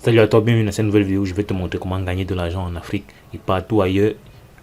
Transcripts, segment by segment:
Salut à toi, bienvenue dans cette nouvelle vidéo. Je vais te montrer comment gagner de l'argent en Afrique et partout ailleurs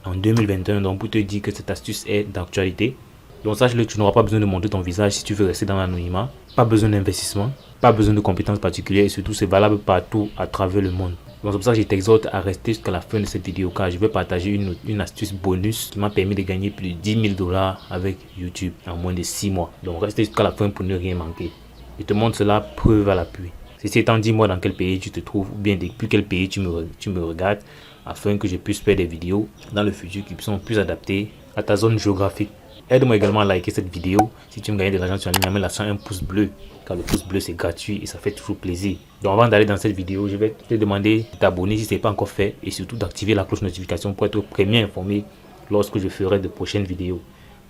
en 2021. Donc pour te dire que cette astuce est d'actualité. Donc sache-le, tu n'auras pas besoin de montrer ton visage si tu veux rester dans l'anonymat. Pas besoin d'investissement, pas besoin de compétences particulières et surtout c'est valable partout à travers le monde. Donc c'est pour ça que je t'exhorte à rester jusqu'à la fin de cette vidéo car je vais partager une astuce bonus qui m'a permis de gagner plus de 10 000 $ avec YouTube en moins de 6 mois. Donc reste jusqu'à la fin pour ne rien manquer. Je te montre cela preuve à l'appui. Ceci étant, dis-moi dans quel pays tu te trouves ou bien depuis quel pays tu me regardes afin que je puisse faire des vidéos dans le futur qui sont plus adaptées à ta zone géographique. Aide-moi également à liker cette vidéo. Si tu me gagnes de l'argent sur la ligne, mets un pouce bleu car le pouce bleu c'est gratuit et ça fait toujours plaisir. Donc avant d'aller dans cette vidéo, je vais te demander de t'abonner si ce n'est pas encore fait et surtout d'activer la cloche notification pour être premier informé lorsque je ferai de prochaines vidéos.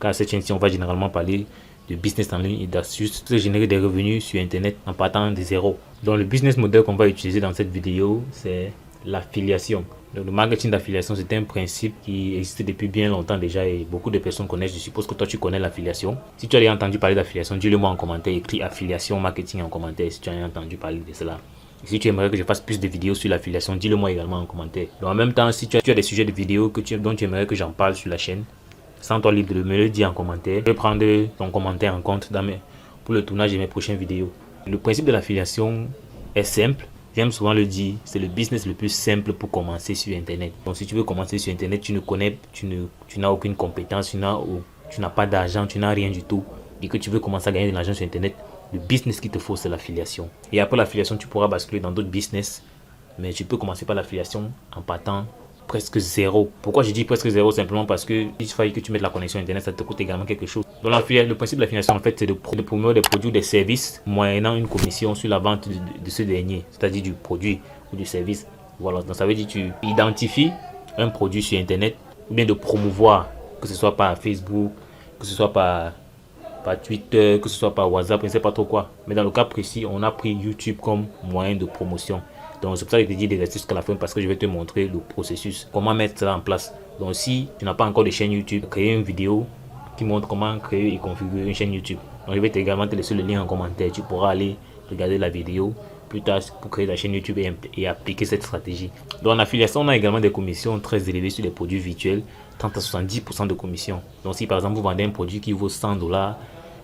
Car cette chaîne-ci, on va généralement parler de business en ligne et d'astuces de générer des revenus sur internet en partant de zéro. Donc le business model qu'on va utiliser dans cette vidéo, c'est l'affiliation. Donc le marketing d'affiliation, c'est un principe qui existe depuis bien longtemps déjà et beaucoup de personnes connaissent. Je suppose que toi tu connais l'affiliation. Si tu as déjà entendu parler d'affiliation, dis-le moi en commentaire, écris affiliation marketing en commentaire si tu as déjà entendu parler de cela. Et si tu aimerais que je fasse plus de vidéos sur l'affiliation, dis-le moi également en commentaire. Donc en même temps, si tu as des sujets de vidéos dont tu aimerais que j'en parle sur la chaîne, sens-toi libre de me le dire en commentaire. Je vais prendre ton commentaire en compte pour le tournage de mes prochaines vidéos. Le principe de l'affiliation est simple. J'aime souvent le dire, c'est le business le plus simple pour commencer sur internet. Donc si tu veux commencer sur internet, tu n'as aucune compétence, tu n'as pas d'argent, tu n'as rien du tout et que tu veux commencer à gagner de l'argent sur internet, le business qu'il te faut c'est l'affiliation. Et après l'affiliation, tu pourras basculer dans d'autres business, mais tu peux commencer par l'affiliation en partant presque zéro. Pourquoi je dis presque zéro? Simplement parce que il faille que tu mettes la connexion internet, ça te coûte également quelque chose. Donc le principe de l'affiliation en fait c'est de promouvoir des produits ou des services moyennant une commission sur la vente de ce dernier, c'est-à-dire du produit ou du service. Voilà, donc ça veut dire que tu identifies un produit sur internet ou bien de promouvoir, que ce soit par Facebook, que ce soit par Twitter, que ce soit par WhatsApp, je ne sais pas trop quoi. Mais dans le cas précis, on a pris YouTube comme moyen de promotion. Donc c'est pour ça que je te dis de rester jusqu'à la fin parce que je vais te montrer le processus, comment mettre cela en place. Donc si tu n'as pas encore de chaîne YouTube, créer une vidéo qui montre comment créer et configurer une chaîne YouTube. Donc je vais également te laisser le lien en commentaire, tu pourras aller regarder la vidéo plus tard pour créer ta chaîne YouTube et appliquer cette stratégie. Dans l'affiliation, on a également des commissions très élevées sur les produits virtuels, 30 à 70% de commission. Donc si par exemple vous vendez un produit qui vaut 100 $,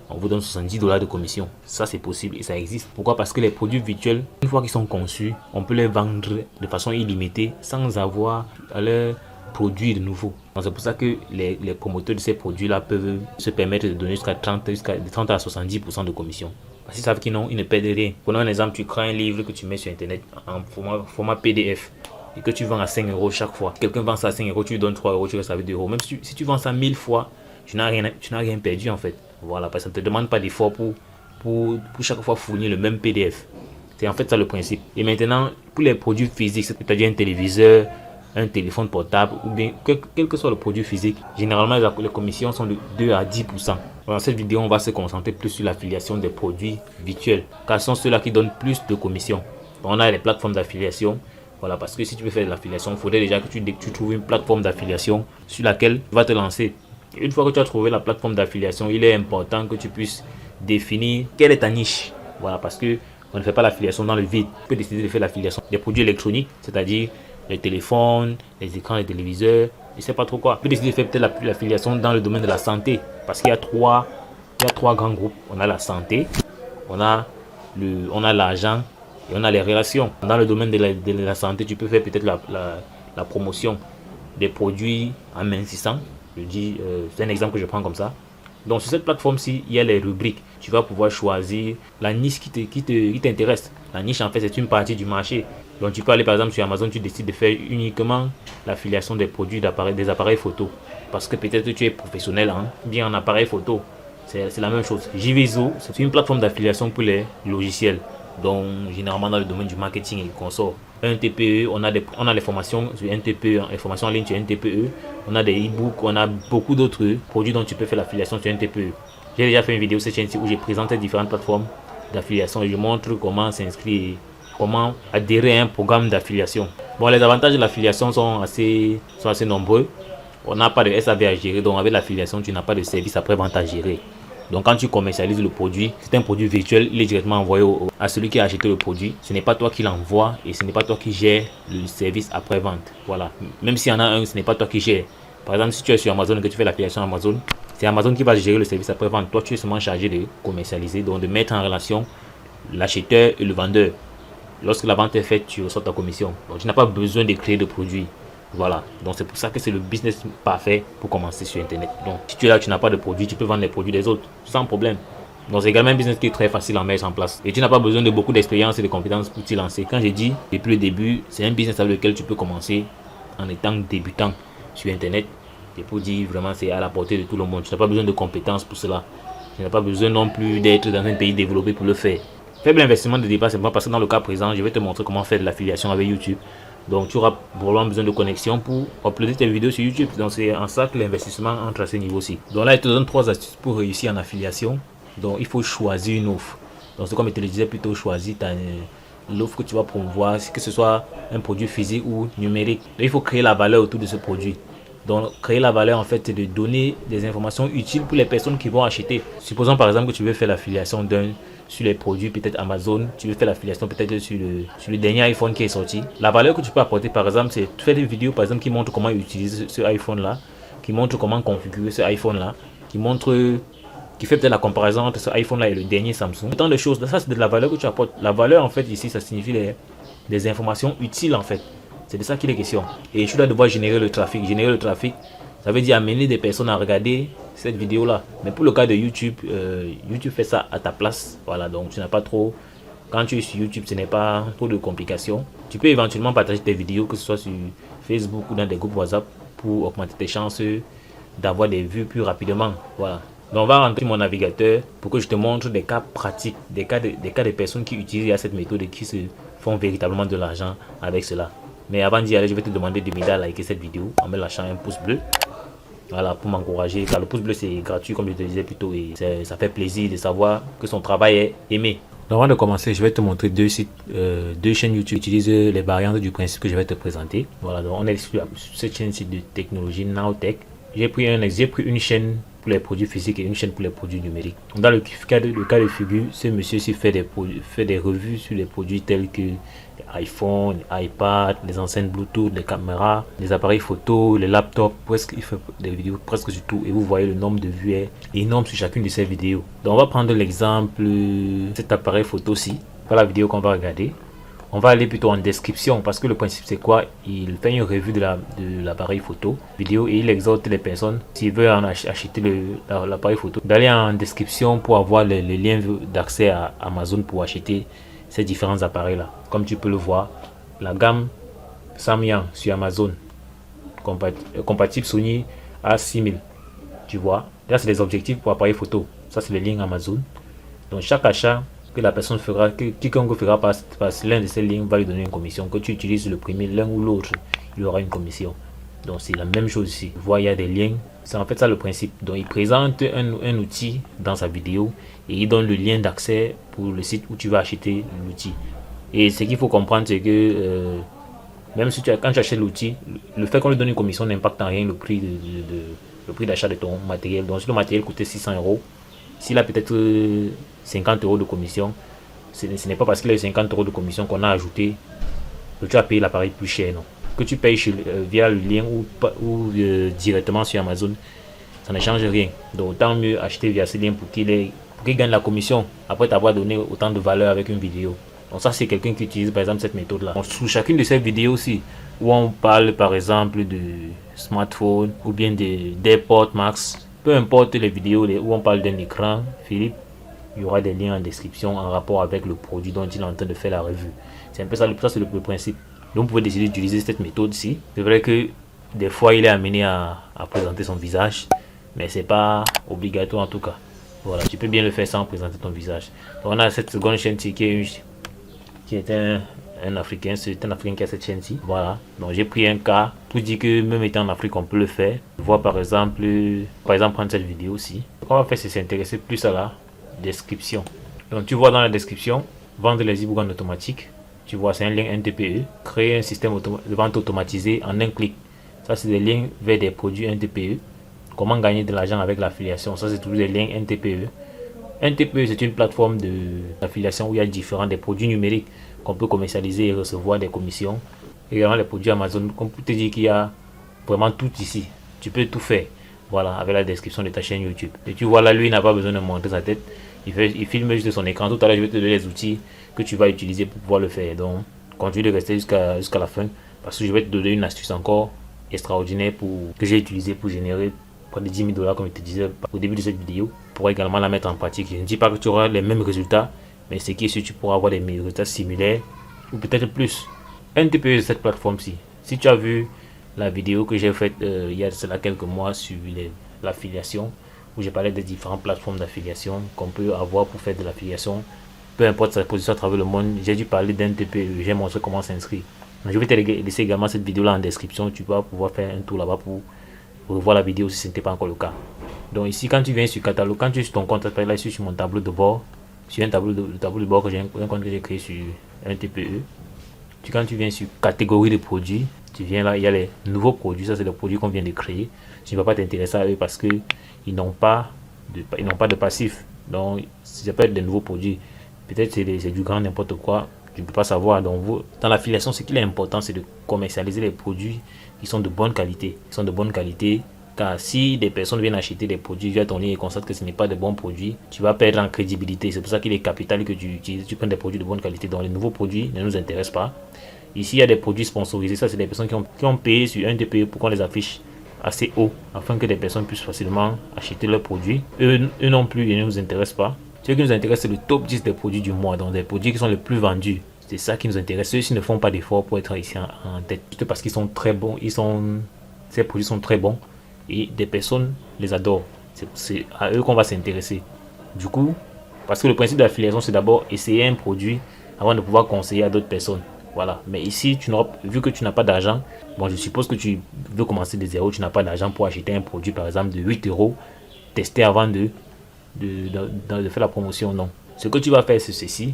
on vous donne 70 $ de commission. Ça c'est possible et ça existe. Pourquoi? Parce que les produits virtuels, une fois qu'ils sont conçus, on peut les vendre de façon illimitée sans avoir à les produire de nouveau. C'est pour ça que les promoteurs de ces produits là peuvent se permettre de donner jusqu'à 30 à 70% de commission. Parce qu'ils savent qu'ils ne perdent rien. Prenons un exemple, tu crées un livre que tu mets sur internet en format PDF et que tu vends à 5 € chaque fois. Quelqu'un vend ça à 5 €, tu lui donnes 3 €, tu restes avec 2 €. Même si tu vends ça 1000 fois, tu n'as rien perdu en fait. Voilà, parce que ça ne te demande pas d'effort pour chaque fois fournir le même PDF. C'est en fait ça le principe. Et maintenant, pour les produits physiques, c'est-à-dire un téléviseur, un téléphone portable, ou bien quel que soit le produit physique, généralement les commissions sont de 2 à 10%. Dans cette vidéo, on va se concentrer plus sur l'affiliation des produits virtuels, car ce sont ceux-là qui donnent plus de commissions. Donc, on a les plateformes d'affiliation. Voilà, parce que si tu veux faire de l'affiliation, il faudrait déjà que tu trouves une plateforme d'affiliation sur laquelle tu vas te lancer. Une fois que tu as trouvé la plateforme d'affiliation, il est important que tu puisses définir quelle est ta niche. Voilà, parce que on ne fait pas l'affiliation dans le vide. Tu peux décider de faire l'affiliation des produits électroniques, c'est-à-dire les téléphones, les écrans, les téléviseurs, je ne sais pas trop quoi. Tu peux décider de faire peut-être l'affiliation dans le domaine de la santé, parce qu'il y a trois grands groupes. On a la santé, on a l'argent et on a les relations. Dans le domaine de la santé, tu peux faire peut-être la promotion des produits amincissants. Je dis, c'est un exemple que je prends comme ça. Donc sur cette plateforme-ci, il y a les rubriques. Tu vas pouvoir choisir la niche qui t'intéresse. La niche en fait c'est une partie du marché. Donc tu peux aller par exemple sur Amazon, tu décides de faire uniquement l'affiliation des produits des appareils photo. Parce que peut-être que tu es professionnel bien en appareil photo. C'est la même chose. JVZO, c'est une plateforme d'affiliation pour les logiciels. Donc généralement dans le domaine du marketing et consort. Un TPE, on a les formations sur un TPE, les formations en ligne sur un TPE, on a des e-books, on a beaucoup d'autres produits dont tu peux faire l'affiliation sur un TPE. J'ai déjà fait une vidéo sur cette chaîne où j'ai présenté différentes plateformes d'affiliation et je montre comment s'inscrire, comment adhérer à un programme d'affiliation. Bon, les avantages de l'affiliation sont assez nombreux. On n'a pas de SAV à gérer, donc avec l'affiliation, tu n'as pas de service après-vente à gérer. Donc quand tu commercialises le produit, c'est un produit virtuel, il est directement envoyé à celui qui a acheté le produit. Ce n'est pas toi qui l'envoie et ce n'est pas toi qui gères le service après-vente. Voilà. Même s'il y en a un, ce n'est pas toi qui gères. Par exemple, si tu es sur Amazon et que tu fais l'affiliation Amazon, c'est Amazon qui va gérer le service après-vente. Toi, tu es seulement chargé de commercialiser, donc de mettre en relation l'acheteur et le vendeur. Lorsque la vente est faite, tu reçois ta commission. Donc, tu n'as pas besoin de créer de produits. Voilà. Donc, c'est pour ça que c'est le business parfait pour commencer sur Internet. Donc, si tu es là, tu n'as pas de produits, tu peux vendre les produits des autres sans problème. Donc, c'est également un business qui est très facile à mettre en place. Et tu n'as pas besoin de beaucoup d'expérience et de compétences pour t'y lancer. Quand j'ai dit, depuis le début, c'est un business avec lequel tu peux commencer en étant débutant sur Internet. Et pour dire vraiment, c'est à la portée de tout le monde. Tu n'as pas besoin de compétences pour cela. Tu n'as pas besoin non plus d'être dans un pays développé pour le faire. Faible investissement de départ, c'est pas parce que dans le cas présent, je vais te montrer comment faire de l'affiliation avec YouTube. Donc, tu auras probablement besoin de connexion pour uploader tes vidéos sur YouTube. Donc, c'est en ça que l'investissement entre à ce niveau-ci. Donc là, je te donne 3 astuces pour réussir en affiliation. Donc, il faut choisir une offre. Donc, c'est comme je te le disais, plutôt choisir l'offre que tu vas promouvoir, que ce soit un produit physique ou numérique. Donc, il faut créer la valeur autour de ce produit. Donc, créer la valeur, en fait, c'est de donner des informations utiles pour les personnes qui vont acheter. Supposons, par exemple, que tu veux faire l'affiliation sur les produits, peut-être Amazon. Tu veux faire l'affiliation peut-être sur le dernier iPhone qui est sorti. La valeur que tu peux apporter, par exemple, c'est faire des vidéos, par exemple, qui montrent comment utiliser ce iPhone-là, qui montrent comment configurer ce iPhone-là, qui fait peut-être la comparaison entre ce iPhone-là et le dernier Samsung. Autant de choses. Ça, c'est de la valeur que tu apportes. La valeur, en fait, ici, ça signifie des informations utiles, en fait. C'est de ça qu'il est question. Et tu dois devoir générer le trafic. Générer le trafic, ça veut dire amener des personnes à regarder cette vidéo-là. Mais pour le cas de YouTube, YouTube fait ça à ta place. Voilà, donc tu n'as pas trop... Quand tu es sur YouTube, ce n'est pas trop de complications. Tu peux éventuellement partager tes vidéos, que ce soit sur Facebook ou dans des groupes WhatsApp, pour augmenter tes chances d'avoir des vues plus rapidement. Voilà. Donc on va rentrer sur mon navigateur pour que je te montre des cas pratiques, des cas de personnes qui utilisent cette méthode et qui se font véritablement de l'argent avec cela. Mais avant d'y aller, je vais te demander de m'aider à liker cette vidéo en me lâchant un pouce bleu. Voilà, pour m'encourager. Car le pouce bleu, c'est gratuit, comme je te disais plus tôt. Et ça fait plaisir de savoir que son travail est aimé. Donc avant de commencer, je vais te montrer deux chaînes YouTube qui utilisent les variantes du principe que je vais te présenter. Voilà, donc on est sur cette chaîne-ci de technologie Nowtech. J'ai pris une chaîne pour les produits physiques et une chaîne pour les produits numériques. Dans le cas de figure, ce monsieur-ci fait des revues sur les produits tels que iPhone, iPad, les enceintes Bluetooth, les caméras, les appareils photo, les laptops. Presque, il fait des vidéos presque sur tout. Et vous voyez le nombre de vues est énorme sur chacune de ces vidéos. Donc on va prendre l'exemple de cet appareil photo-ci. Voilà la vidéo qu'on va regarder. On va aller plutôt en description parce que le principe c'est quoi? Il fait une revue de l'appareil photo vidéo et il exhorte les personnes, s'ils veulent en acheter l'appareil photo, d'aller en description pour avoir les liens d'accès à Amazon pour acheter ces différents appareils là. Comme tu peux le voir, la gamme Samyang sur Amazon, compatible Sony A6000. Tu vois, là c'est les objectifs pour appareil photo. Ça c'est les liens Amazon. Donc chaque achat que la personne fera, quiconque fera par l'un de ces liens va lui donner une commission. Que tu utilises le premier, l'un ou l'autre, il aura une commission. Donc c'est la même chose ici. Vous voyez, il y a des liens. C'est en fait ça le principe. Donc il présente un outil dans sa vidéo et il donne le lien d'accès pour le site où tu vas acheter l'outil. Et ce qu'il faut comprendre, c'est que même si quand tu achètes l'outil, le fait qu'on lui donne une commission n'impacte en rien le prix d'achat de ton matériel. Donc si le matériel coûtait 600 €, s'il a peut-être 50 € de commission, ce n'est pas parce qu'il a eu 50 € de commission qu'on a ajouté que tu as payé l'appareil plus cher, non. Que tu payes via le lien ou directement sur Amazon, ça ne change rien. Donc autant mieux acheter via ce lien pour qu'il gagne la commission après t'avoir donné autant de valeur avec une vidéo. Donc ça c'est quelqu'un qui utilise par exemple cette méthode là. Sous chacune de ces vidéos aussi, où on parle par exemple de smartphone ou bien d'AirPods Max, peu importe les vidéos où on parle d'un écran Philippe, il y aura des liens en description en rapport avec le produit dont il est en train de faire la revue. C'est un peu ça, c'est le principe. Donc vous pouvez décider d'utiliser cette méthode-ci. C'est vrai que des fois il est amené à présenter son visage, mais c'est pas obligatoire en tout cas. Voilà, tu peux bien le faire sans présenter ton visage. Donc on a cette seconde chaîne-ci qui est un Africain, c'est un Africain qui a cette chaîne-ci. Voilà, donc j'ai pris un cas pour dire que même étant en Afrique on peut le faire. Voir par exemple prendre cette vidéo-ci. Ce qu'on va faire, c'est s'intéresser plus à la description. Donc tu vois dans la description, vendre les e-books en automatique. Tu vois, c'est un lien NTPE. Créer un système de vente automatisé en un clic. Ça, c'est des liens vers des produits NTPE. Comment gagner de l'argent avec l'affiliation. Ça, c'est tous des liens NTPE. Un TPE, c'est une plateforme d'affiliation où il y a différents des produits numériques qu'on peut commercialiser et recevoir des commissions. Également les produits Amazon, comme pour te dire qu'il y a vraiment tout ici. Tu peux tout faire. Voilà, avec la description de ta chaîne YouTube. Et tu vois là, lui, il n'a pas besoin de montrer sa tête. Il filme juste son écran. Tout à l'heure, je vais te donner les outils que tu vas utiliser pour pouvoir le faire. Donc, continue de rester jusqu'à la fin. Parce que je vais te donner une astuce encore extraordinaire que j'ai utilisé pour générer près de 10 000 dollars, comme je te disais au début de cette vidéo. Tu pourras également la mettre en pratique. Je ne dis pas que tu auras les mêmes résultats, mais ce qui est sûr, tu pourras avoir des résultats similaires ou peut-être plus. Un TPE de cette plateforme-ci. Si tu as vu la vidéo que j'ai faite il y a cela quelques mois sur l'affiliation, où j'ai parlé des différentes plateformes d'affiliation qu'on peut avoir pour faire de l'affiliation, peu importe sa position à travers le monde, j'ai dû parler d'un TPE, j'ai montré comment s'inscrire. Je vais te laisser également cette vidéo là en description, tu vas pouvoir faire un tour là-bas pour revoir la vidéo si ce n'était pas encore le cas. Donc ici, quand tu viens sur catalogue, quand tu es sur ton compte, là ici sur mon tableau de bord, sur un tableau de bord que j'ai un compte que j'ai créé sur un TPE, quand tu viens sur catégorie de produits, tu viens là, il y a les nouveaux produits, ça c'est les produits qu'on vient de créer. Tu ne vas pas t'intéresser à eux parce que ils n'ont pas de passif. Donc ça peut être des nouveaux produits. Peut-être c'est du grand n'importe quoi, tu ne peux pas savoir. Donc dans l'affiliation, ce qui est important, c'est de commercialiser les produits qui sont de bonne qualité. Ils sont de bonne qualité. Car si des personnes viennent acheter des produits via ton lien et constatent que ce n'est pas de bons produits, tu vas perdre en crédibilité. C'est pour ça qu'il est capital que tu utilises, tu prends des produits de bonne qualité. Donc les nouveaux produits ne nous intéressent pas. Ici, il y a des produits sponsorisés. Ça, c'est des personnes qui ont payé sur un TPE pour qu'on les affiche assez haut, afin que des personnes puissent facilement acheter leurs produits. Eux non plus, ils ne nous intéressent pas. Ce qui nous intéresse, c'est le top 10 des produits du mois. Donc des produits qui sont les plus vendus. C'est ça qui nous intéresse. Ceux-ci ne font pas d'efforts pour être ici en tête. Juste parce qu'ils sont très bons. Ces produits sont très bons. Et des personnes les adorent. C'est à eux qu'on va s'intéresser. Du coup, parce que le principe de l'affiliation, c'est d'abord essayer un produit avant de pouvoir conseiller à d'autres personnes. Voilà. Mais ici, vu que tu n'as pas d'argent, bon, je suppose que tu veux commencer de zéro, tu n'as pas d'argent pour acheter un produit, par exemple, de 8 euros, tester avant de faire la promotion. Non. Ce que tu vas faire, c'est ceci.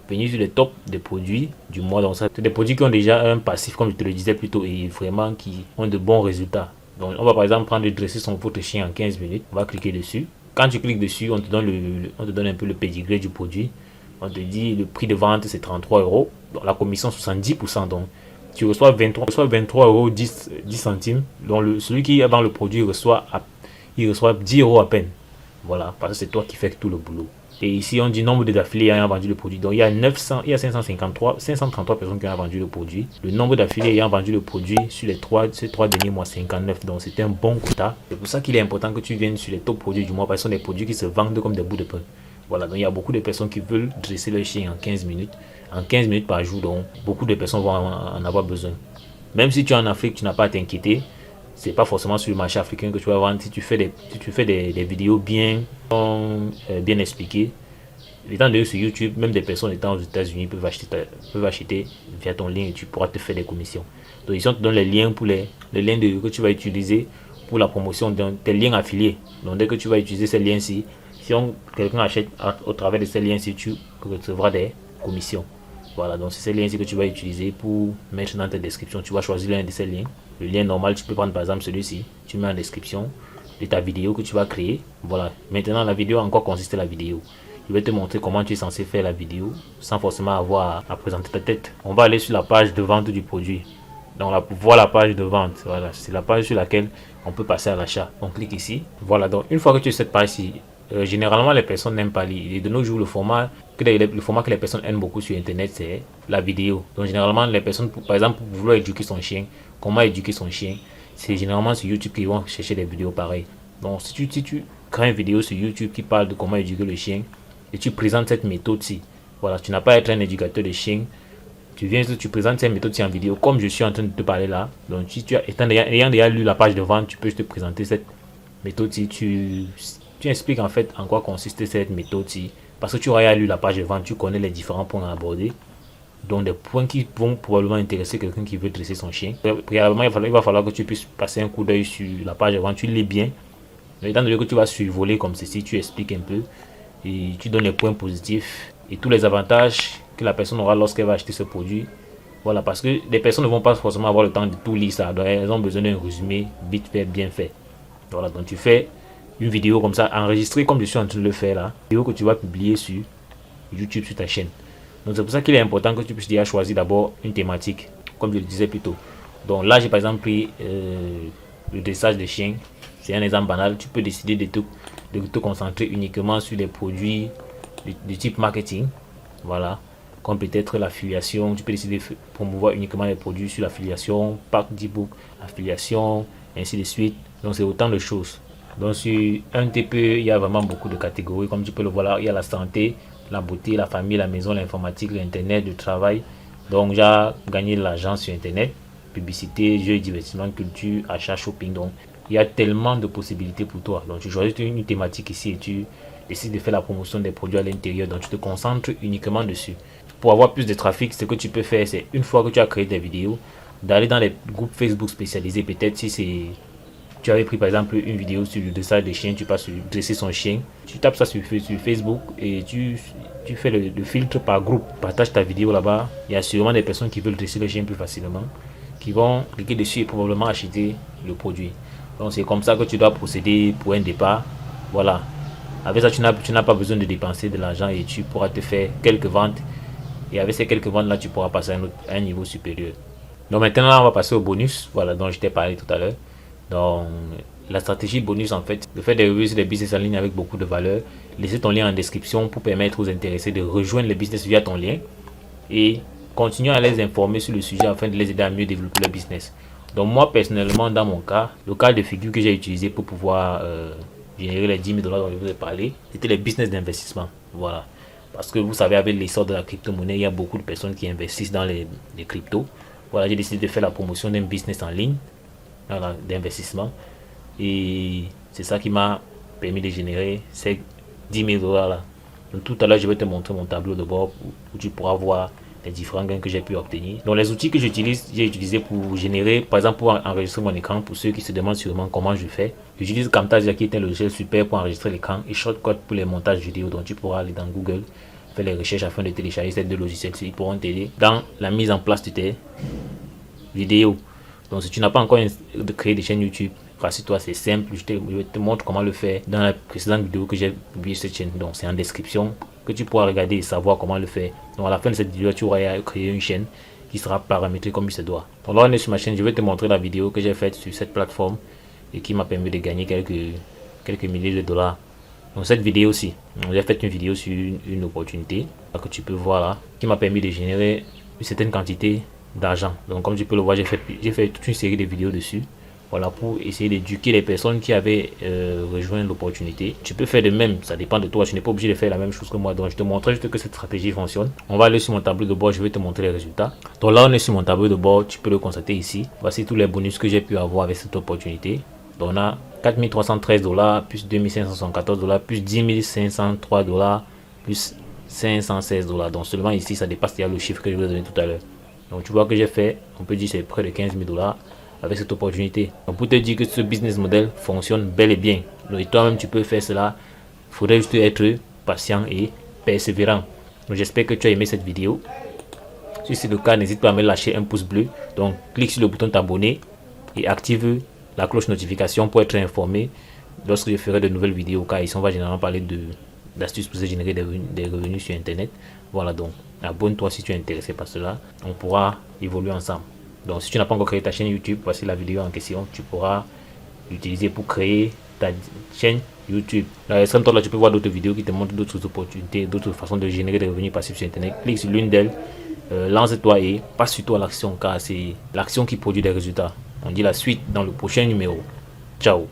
Venir sur les tops des produits du mois. Donc, ça, c'est des produits qui ont déjà un passif, comme je te le disais plus tôt, et vraiment qui ont de bons résultats. Donc, on va par exemple prendre le dresser votre chien en 15 minutes. On va cliquer dessus. Quand tu cliques dessus, on te donne un peu le pédigré du produit. On te dit le prix de vente c'est 33 euros. Donc, la commission 70%. Donc, tu reçois 23 euros 10 centimes. Donc, celui qui vend le produit reçoit 10 euros à peine. Voilà, parce que c'est toi qui fais tout le boulot. Et ici, on dit nombre d'affiliés ayant vendu le produit. Donc, il y a 533 personnes qui ont vendu le produit. Le nombre d'affiliés ayant vendu le produit sur ces 3 derniers mois, 59. Donc, c'est un bon quota. C'est pour ça qu'il est important que tu viennes sur les top produits du mois parce que ce sont des produits qui se vendent comme des bouts de pain. Voilà, donc il y a beaucoup de personnes qui veulent dresser leur chien en 15 minutes. En 15 minutes par jour, donc beaucoup de personnes vont en avoir besoin. Même si tu es en Afrique, tu n'as pas à t'inquiéter. C'est pas forcément sur le marché africain que tu vas vendre. Si tu fais des vidéos bien expliquées, étant donné sur YouTube, même des personnes étant aux États-Unis peuvent acheter via ton lien et tu pourras te faire des commissions. Donc ici on te donne les liens pour les liens que tu vas utiliser pour la promotion de tes liens affiliés. Donc dès que tu vas utiliser ces liens-ci, si quelqu'un achète au travers de ces liens-ci, tu recevras des commissions. Voilà, donc c'est ces liens-ci que tu vas utiliser pour mettre dans ta description. Tu vas choisir l'un de ces liens. Le lien normal, tu peux prendre par exemple celui-ci. Tu mets en description de ta vidéo que tu vas créer. Voilà, maintenant la vidéo, en quoi consiste la vidéo? Je vais te montrer comment tu es censé faire la vidéo sans forcément avoir à présenter ta tête. On va aller sur la page de vente du produit. Donc voilà la page de vente. Voilà, c'est la page sur laquelle on peut passer à l'achat. On clique ici. Voilà, donc une fois que tu es sur cette page-ci, généralement les personnes n'aiment pas lire. Et de nos jours, le format que les personnes aiment beaucoup sur internet, c'est la vidéo. Donc généralement les personnes, par exemple, pour vouloir éduquer son chien, comment éduquer son chien, c'est généralement sur YouTube qu'ils vont chercher des vidéos pareilles. Donc si tu crées une vidéo sur YouTube qui parle de comment éduquer le chien et tu présentes cette méthode-ci, voilà, tu n'as pas à être un éducateur de chien. Tu présentes cette méthode-ci en vidéo comme je suis en train de te parler là. Donc si ayant déjà lu la page de vente, tu peux te présenter cette méthode-ci. Tu expliques en fait en quoi consiste cette méthode-ci. Parce que tu auras lu la page de vente, tu connais les différents points à aborder. Donc des points qui vont probablement intéresser quelqu'un qui veut dresser son chien. Préalablement, il va falloir que tu puisses passer un coup d'œil sur la page de vente, tu lis bien. Étant donné que tu vas survoler comme ceci, tu expliques un peu et tu donnes les points positifs et tous les avantages que la personne aura lorsqu'elle va acheter ce produit. Voilà, parce que les personnes ne vont pas forcément avoir le temps de tout lire ça. Donc elles ont besoin d'un résumé vite fait, bien fait. Voilà, donc tu fais une vidéo comme ça, enregistrée comme je suis en train de le faire là, vidéo que tu vas publier sur YouTube, sur ta chaîne. Donc c'est pour ça qu'il est important que tu puisses déjà choisir d'abord une thématique, comme je le disais plus tôt. Donc là, j'ai par exemple pris le dressage des chiens. C'est un exemple banal. Tu peux décider de te concentrer uniquement sur les produits du type marketing. Voilà. Comme peut-être l'affiliation. Tu peux décider de promouvoir uniquement les produits sur l'affiliation, pack d'e-book, affiliation, ainsi de suite. Donc c'est autant de choses. Donc sur un TPE, il y a vraiment beaucoup de catégories. Comme tu peux le voir là, il y a la santé, la beauté, la famille, la maison, l'informatique, l'internet, le travail. Donc j'ai gagné de l'argent sur internet, publicité, jeux, divertissement, culture, achat, shopping. Donc il y a tellement de possibilités pour toi. Donc tu choisis une thématique ici et tu décides de faire la promotion des produits à l'intérieur. Donc tu te concentres uniquement dessus. Pour avoir plus de trafic, ce que tu peux faire, c'est une fois que tu as créé des vidéos, d'aller dans les groupes Facebook spécialisés. Peut-être si c'est... Tu avais pris par exemple une vidéo sur le dressage des chiens, tu passes sur dresser son chien. Tu tapes ça sur Facebook et tu fais le filtre par groupe. Partage ta vidéo là-bas. Il y a sûrement des personnes qui veulent dresser le chien plus facilement, qui vont cliquer dessus et probablement acheter le produit. Donc c'est comme ça que tu dois procéder pour un départ. Voilà. Avec ça, tu n'as pas besoin de dépenser de l'argent et tu pourras te faire quelques ventes. Et avec ces quelques ventes là, tu pourras passer à un niveau supérieur. Donc maintenant, là, on va passer au bonus. Voilà, dont je t'ai parlé tout à l'heure. Donc la stratégie bonus, en fait, le fait de réussir des business en ligne avec beaucoup de valeur. Laissez ton lien en description pour permettre aux intéressés de rejoindre les business via ton lien. Et continuez à les informer sur le sujet afin de les aider à mieux développer leur business. Donc moi personnellement, dans mon cas, le cas de figure que j'ai utilisé pour pouvoir générer les 10 000 dollars dont je vous ai parlé, c'était les business d'investissement. Voilà. Parce que vous savez, avec l'essor de la crypto-monnaie, il y a beaucoup de personnes qui investissent dans les cryptos. Voilà, j'ai décidé de faire la promotion d'un business en ligne, voilà, d'investissement. Et c'est ça qui m'a permis de générer ces 10 000 dollars là. Donc tout à l'heure, je vais te montrer mon tableau de bord où tu pourras voir les différents gains que j'ai pu obtenir. Donc les outils que j'utilise, j'ai utilisé pour générer, par exemple pour enregistrer mon écran, pour ceux qui se demandent sûrement comment je fais. J'utilise Camtasia qui est un logiciel super pour enregistrer l'écran et Shotcut pour les montages vidéo. Donc tu pourras aller dans Google, faire les recherches afin de télécharger ces deux logiciels. Ils pourront t'aider dans la mise en place de tes vidéos. Donc si tu n'as pas encore créé des chaînes YouTube, rassure-toi, c'est simple. Je te montre comment le faire dans la précédente vidéo que j'ai publiée sur cette chaîne. Donc c'est en description que tu pourras regarder et savoir comment le faire. Donc à la fin de cette vidéo, tu auras créé une chaîne qui sera paramétrée comme il se doit. Donc là on est sur ma chaîne, je vais te montrer la vidéo que j'ai faite sur cette plateforme et qui m'a permis de gagner quelques milliers de dollars. Donc cette vidéo aussi, j'ai fait une vidéo sur une opportunité que tu peux voir là, qui m'a permis de générer une certaine quantité d'argent. Donc comme tu peux le voir, j'ai fait toute une série de vidéos dessus. Voilà, pour essayer d'éduquer les personnes qui avaient rejoint l'opportunité. Tu peux faire de même, ça dépend de toi. Tu n'es pas obligé de faire la même chose que moi. Donc je te montre juste que cette stratégie fonctionne. On va aller sur mon tableau de bord, je vais te montrer les résultats. Donc là on est sur mon tableau de bord, tu peux le constater ici. Voici tous les bonus que j'ai pu avoir avec cette opportunité. Donc on a 4 313 dollars, plus 2 574 dollars, plus 10 503 dollars, plus 516 dollars. Donc seulement ici ça dépasse le chiffre que je vous ai donné tout à l'heure. Donc tu vois que j'ai fait, on peut dire c'est près de 15 000 dollars avec cette opportunité. Donc pour te dire que ce business model fonctionne bel et bien. Donc, et toi-même tu peux faire cela. Il faudrait juste être patient et persévérant. Donc j'espère que tu as aimé cette vidéo. Si c'est le cas, n'hésite pas à me lâcher un pouce bleu. Donc clique sur le bouton t'abonner et active la cloche notification pour être informé lorsque je ferai de nouvelles vidéos. Car ici on va généralement parler d'astuces pour se générer des revenus sur internet. Voilà, donc abonne-toi si tu es intéressé par cela. On pourra évoluer ensemble. Donc si tu n'as pas encore créé ta chaîne YouTube, voici la vidéo en question. Tu pourras l'utiliser pour créer ta chaîne YouTube. Dans l'extrême droite là, tu peux voir d'autres vidéos qui te montrent d'autres opportunités, d'autres façons de générer des revenus passifs sur internet. Clique sur l'une d'elles, lance-toi et passe surtout à l'action, car c'est l'action qui produit des résultats. On dit la suite dans le prochain numéro. Ciao.